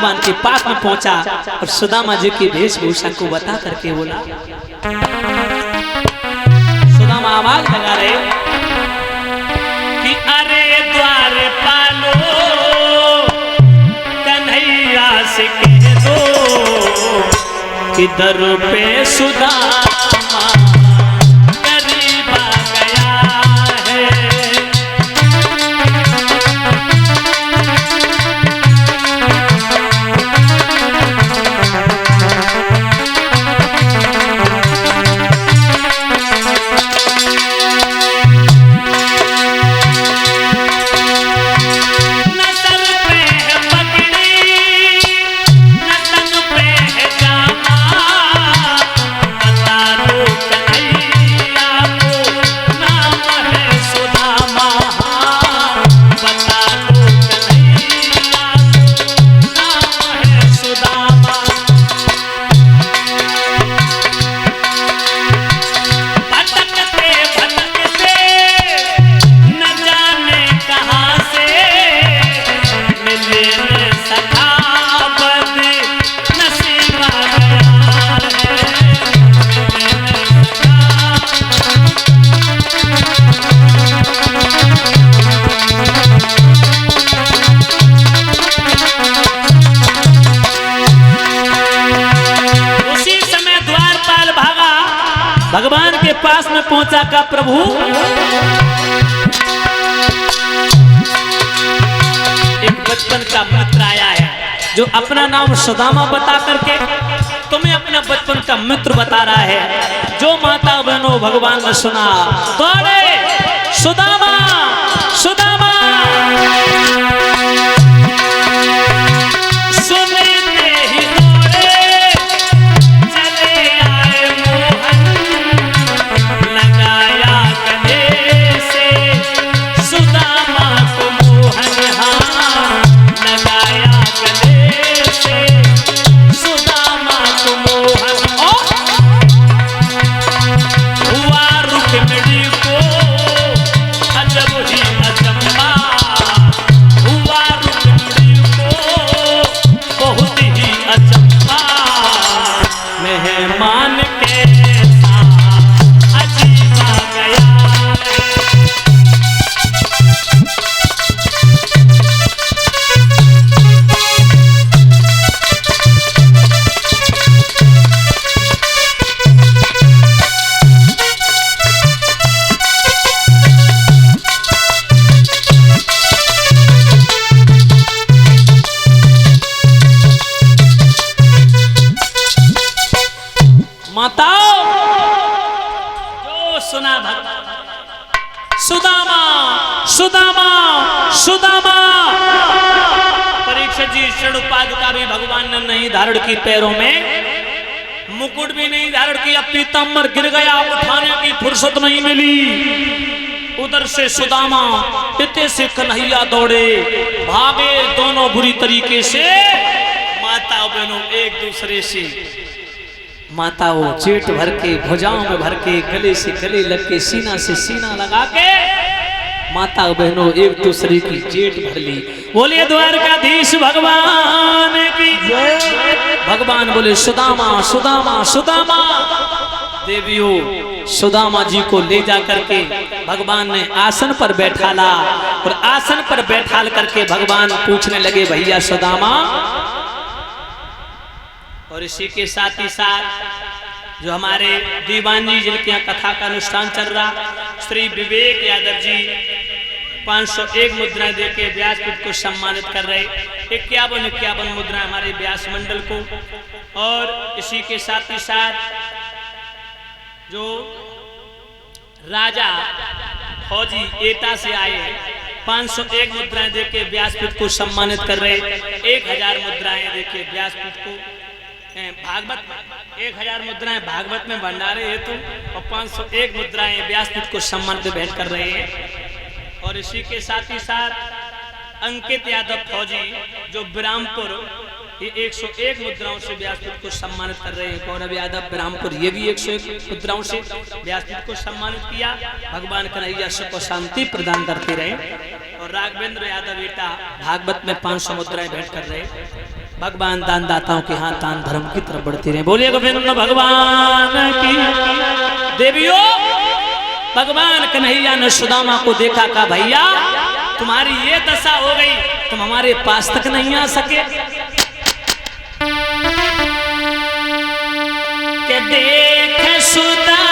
भगवान के पास में पहुंचा और सुदामा जी की वेशभूषा को बता करके बोला। सुदामा आवाज लगा रहे कि अरे द्वार पालो कन्हैया से कह दो कि दर पे सुदामा करीब आ गया है। भगवान के पास में पहुंचा का प्रभु एक बचपन का मित्र आया है जो अपना नाम सुदामा बता करके तुम्हें अपना बचपन का मित्र बता रहा है। जो माता बहनों भगवान ने सुना दौड़े सुदामा सुदामा सुदामा सुदामा सुदामा। परीक्षित जी षडुपादिका भी भगवान ने नहीं धारण की, पैरों में मुकुट भी नहीं धारण किया, पीतांबर गिर गया, उठाने की फुर्सत नहीं मिली। उधर से सुदामा इतने से कन्हैया दौड़े, भागे दोनों बुरी तरीके से। माता बहनों एक दूसरे से माताओं चेट भर के भुजाओं में भर के गले से गले लग के सीना से सीना लगा के माता बहनों एक दूसरे की चेट भर ली। बोलिए द्वारकाधीश भगवान की जय। भगवान बोले सुदामा सुदामा सुदामा। देवियों सुदामा जी को ले जा करके भगवान ने आसन पर बैठाला और आसन पर बैठाल करके भगवान पूछने लगे भैया सुदामा। और इसी के साथ ही साथ जो हमारे दीवान जी जिनके यहाँ कथा का अनुष्ठान चल रहा, श्री विवेक यादव जी 501 मुद्राएं देके व्यासपीठ को सम्मानित कर रहे, 51 मुद्राएं हमारे व्यास मंडल को। और इसी के साथ ही साथ जो राजा फौजी एटा से आए 501 मुद्राएं देके व्यासपीठ को सम्मानित कर रहे, 1000 मुद्राएं देके व्यासपीठ को भागवत 1000 मुद्राएं भागवत में भंडारे हेतु और 501 मुद्राएं व्यासपीठ को सम्मानित भेंट कर रहे हैं। और इसी के साथ ही साथ अंकित यादव फौजी जो ब्राह्मपुर ये 101 मुद्राओं से व्यासपीठ को सम्मानित कर रहे हैं। गौरव यादव ब्राह्मपुर ये भी 101 मुद्राओं से व्यासपीठ को सम्मानित किया। भगवान कन्हैया सुख शांति प्रदान करते रहे। और राघवेंद्र यादव बेटा भागवत में 500 मुद्राएं भेंट कर रहे। भगवान दानदाताओं के हाथ दान धर्म की तरफ बढ़ते रहे। बोलिए गोविंद भगवान की। देवियों, भगवान कन्हैया ने सुदामा को देखा, कहा भैया तुम्हारी ये दशा हो गई, तुम हमारे पास तक नहीं आ सके। के देख सुदामा